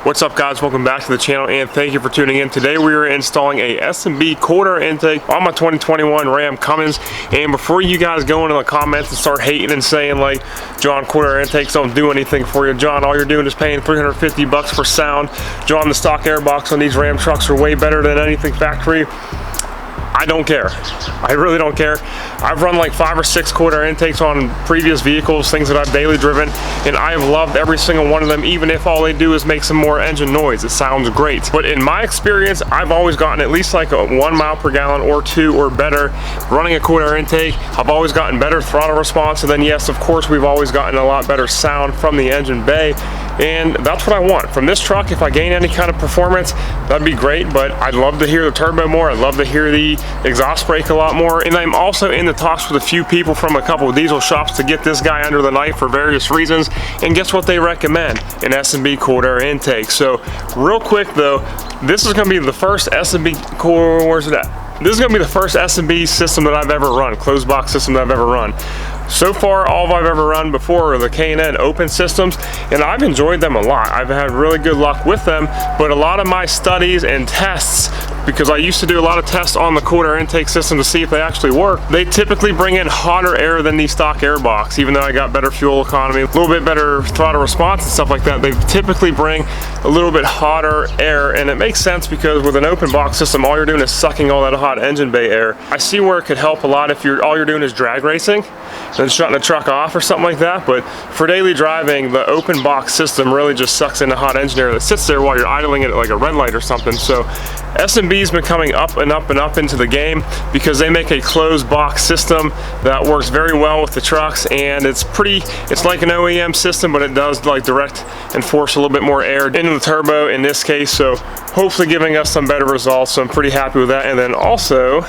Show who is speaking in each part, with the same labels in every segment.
Speaker 1: What's up, guys? Welcome back to the channel and thank you for tuning in. Today we are installing a S&B Cold Air Intake on my 2021 Ram Cummins. And before you guys go into the comments and start hating and saying like, John, Cold Air Intakes don't do anything for you. John, all you're doing is paying $350 for sound. John, the stock air box on these Ram trucks are way better than anything factory. I don't care. I really don't care. I've run like 5 or 6 Cold Air Intakes on previous vehicles, things that I've daily driven, and I have loved every single one of them, even if all they do is make some more engine noise. It sounds great. But in my experience, I've always gotten at least like a 1 mile per gallon or 2 or better running a Cold Air Intake. I've always gotten better throttle response, and then yes, of course, we've always gotten a lot better sound from the engine bay. And that's what I want from this truck. If I gain any kind of performance, that'd be great, but I'd love to hear the turbo more. I'd love to hear the exhaust brake a lot more. And I'm also in the talks with a few people from a couple of diesel shops to get this guy under the knife for various reasons. And guess what they recommend? An S&B Cold Air Intake. So real quick though, this is gonna be the first S&B Cold, where's it at? This is gonna be the first S&B system that I've ever run, closed box system that I've ever run. So far, all I've ever run before are the K&N open systems, and I've enjoyed them a lot. I've had really good luck with them, but a lot of my studies and tests, because I used to do a lot of tests on the Cold Air Intake system to see if they actually work, they typically bring in hotter air than the stock air box. Even though I got better fuel economy, a little bit better throttle response and stuff like that, they typically bring a little bit hotter air, and it makes sense because with an open box system, all you're doing is sucking all that hot engine bay air. I see where it could help a lot if all you're doing is drag racing and shutting the truck off or something like that, but for daily driving, the open box system really just sucks in the hot engine air that sits there while you're idling it at like a red light or something. So S&B's been coming up and up and up into the game because they make a closed box system that works very well with the trucks, and it's like an OEM system, but it does like direct and force a little bit more air into the turbo in this case, so hopefully giving us some better results. So I'm pretty happy with that. And then also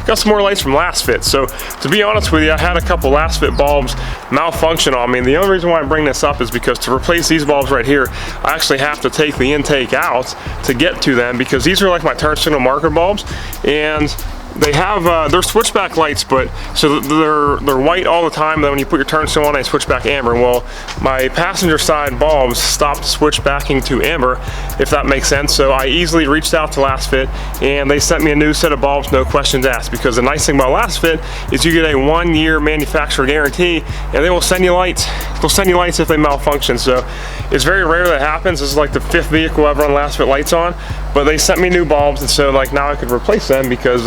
Speaker 1: got some more lights from last fit. So to be honest with you, I had a couple last fit bulbs malfunction on me, and the only reason why I bring this up is because to replace these bulbs right here, I actually have to take the intake out to get to them, because these are like my turn signal marker bulbs, and they have they're switchback lights, but so they're white all the time. Then when you put your turn signal on, they switch back amber. Well, my passenger side bulbs stopped switchbacking to amber, if that makes sense. So I easily reached out to Last Fit, and they sent me a new set of bulbs, no questions asked. Because the nice thing about Last Fit is you get a 1-year manufacturer guarantee, and they will send you lights. They'll send you lights if they malfunction. So it's very rare that happens. This is like the 5th vehicle I've run Last Fit lights on, but they sent me new bulbs, and so like now I could replace them because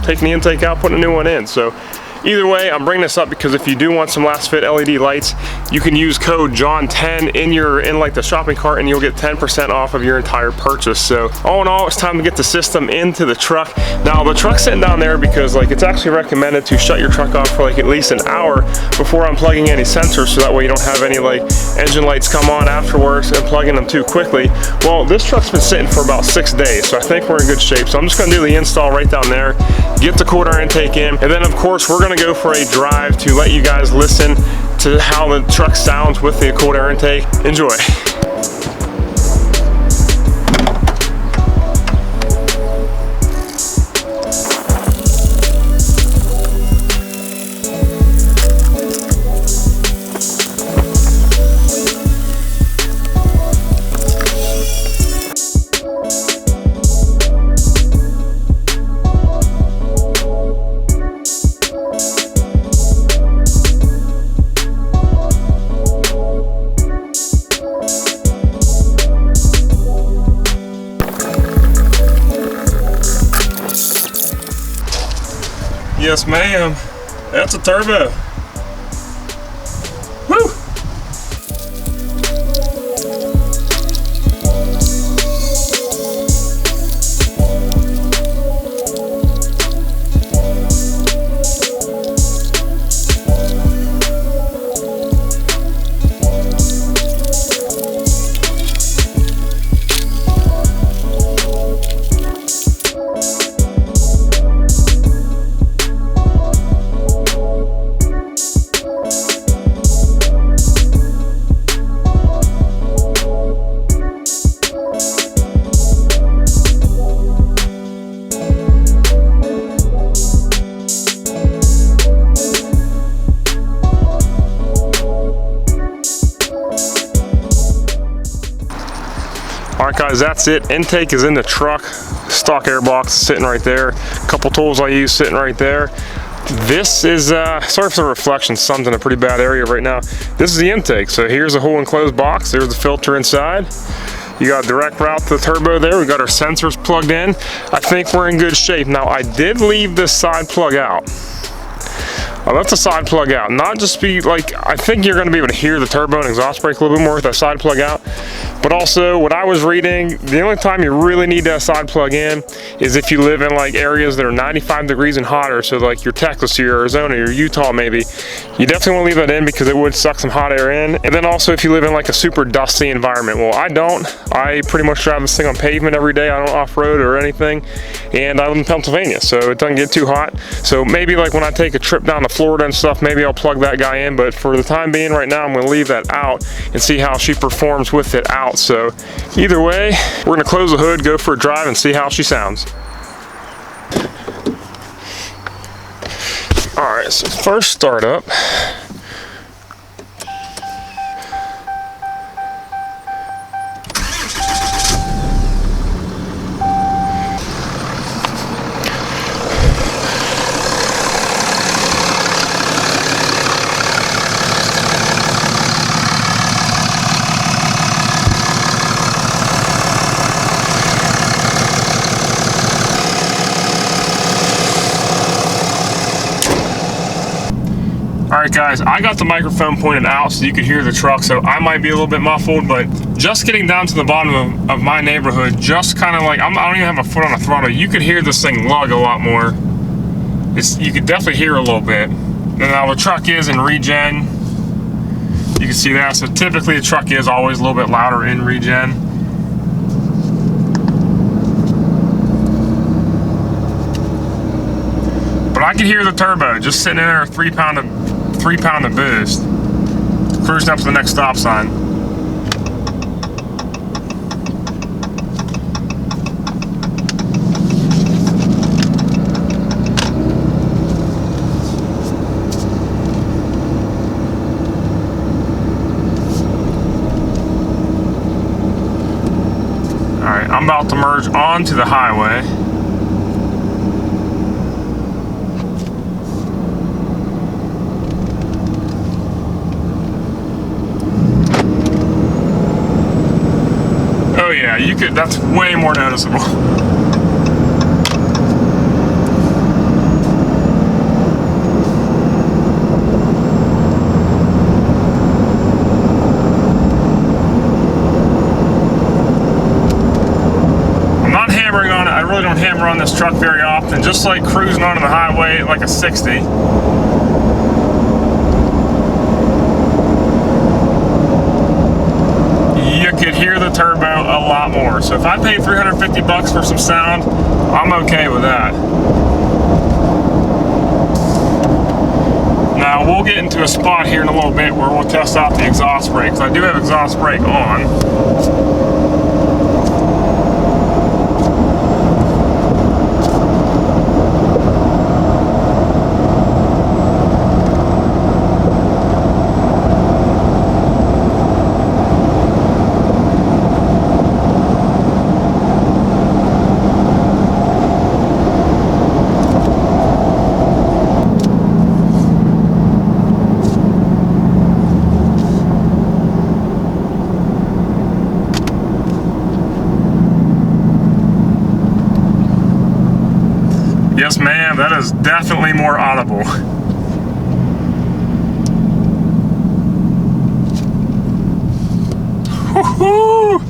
Speaker 1: taking the intake out, putting a new one in. So either way, I'm bringing this up because if you do want some Last Fit LED lights, you can use code JOHN10 in like the shopping cart, and you'll get 10% off of your entire purchase. So all in all, it's time to get the system into the truck. Now the truck's sitting down there because like it's actually recommended to shut your truck off for like at least an hour before unplugging any sensors, so that way you don't have any like engine lights come on afterwards and plugging them too quickly. Well, this truck's been sitting for about 6 days, so I think we're in good shape. So I'm just gonna do the install right down there, get the Cold Air Intake in, and then of course we're gonna go for a drive to let you guys listen to how the truck sounds with the Cold Air Intake. Enjoy. Yes, ma'am. That's a turbo. Woo! Alright guys, that's it. Intake is in the truck. Stock air box sitting right there. A couple tools I use sitting right there. This is, sorry for the reflection, sun's in a pretty bad area right now. This is the intake. So here's a whole enclosed box. There's the filter inside. You got a direct route to the turbo there. We got our sensors plugged in. I think we're in good shape. Now I did leave this side plug out. I left the side plug out, not just be like, I think you're gonna be able to hear the turbo and exhaust brake a little bit more with that side plug out. But also, what I was reading, the only time you really need that side plug in is if you live in like areas that are 95 degrees and hotter, so like your Texas, your Arizona, your Utah maybe, you definitely wanna leave that in because it would suck some hot air in. And then also if you live in like a super dusty environment. Well, I don't. I pretty much drive this thing on pavement every day. I don't off-road or anything. And I live in Pennsylvania, so it doesn't get too hot. So maybe like when I take a trip down to Florida and stuff, maybe I'll plug that guy in, but for the time being right now, I'm gonna leave that out and see how she performs with it out. So either way, we're gonna close the hood, go for a drive, and see how she sounds. All right, so first start up. All right guys, I got the microphone pointed out so you could hear the truck, so I might be a little bit muffled, but just getting down to the bottom of my neighborhood, just kind of like, I don't even have a foot on the throttle, you could hear this thing lug a lot more. You could definitely hear a little bit. And now the truck is in regen. You can see that, so typically the truck is always a little bit louder in regen. But I can hear the turbo just sitting in there, 3 pound of boost. Cruising up to the next stop sign. All right, I'm about to merge onto the highway. Oh yeah, you could, that's way more noticeable. I'm not hammering on it. I really don't hammer on this truck very often, just like cruising onto the highway at like a 60. You could hear the turbo a lot more. So if I paid $350 for some sound, I'm okay with that. Now we'll get into a spot here in a little bit where we'll test out the exhaust brake, because I do have exhaust brake on. Yes, ma'am, that is definitely more audible. Woo-hoo!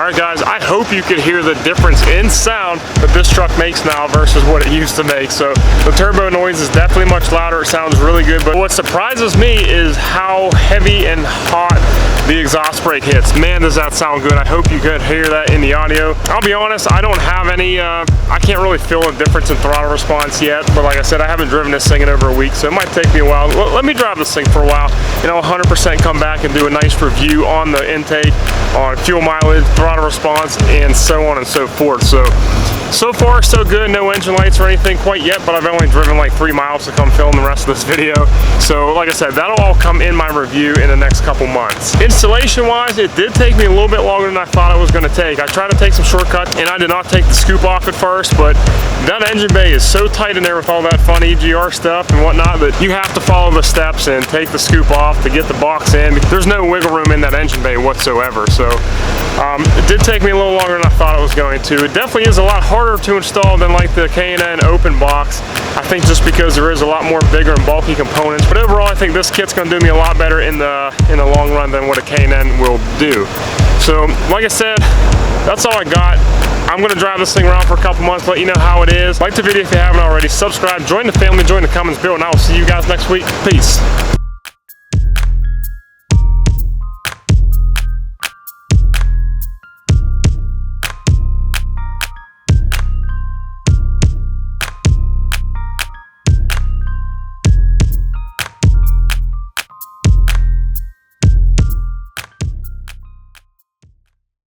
Speaker 1: Alright guys, I hope you could hear the difference in sound that this truck makes now versus what it used to make. So the turbo noise is definitely much louder, it sounds really good, but what surprises me is how heavy and hot the exhaust brake hits. Man, does that sound good. I hope you could hear that in the audio. I'll be honest, I don't have any, I can't really feel a difference in throttle response yet, but like I said, I haven't driven this thing in over a week, so it might take me a while. Let me drive this thing for a while, you know, 100% come back and do a nice review on the intake, on fuel mileage, throttle response, and so on and so forth. So far so good, no engine lights or anything quite yet, but I've only driven like 3 miles to come film the rest of this video. So like I said, that'll all come in my review in the next couple months. Installation wise, it did take me a little bit longer than I thought it was going to take. I tried to take some shortcuts and I did not take the scoop off at first, but that engine bay is so tight in there with all that fun EGR stuff and whatnot that you have to follow the steps and take the scoop off to get the box in. There's no wiggle room in that engine bay whatsoever. So it did take me a little longer than I thought it was going to. It definitely is a lot harder to install than like the K&N open box. I think just because there is a lot more bigger and bulky components. But overall, I think this kit's going to do me a lot better in the long run than what a K&N will do. So, like I said, that's all I got. I'm going to drive this thing around for a couple months, let you know how it is. Like the video if you haven't already. Subscribe, join the family, join the Cummins build, and I will see you guys next week. Peace.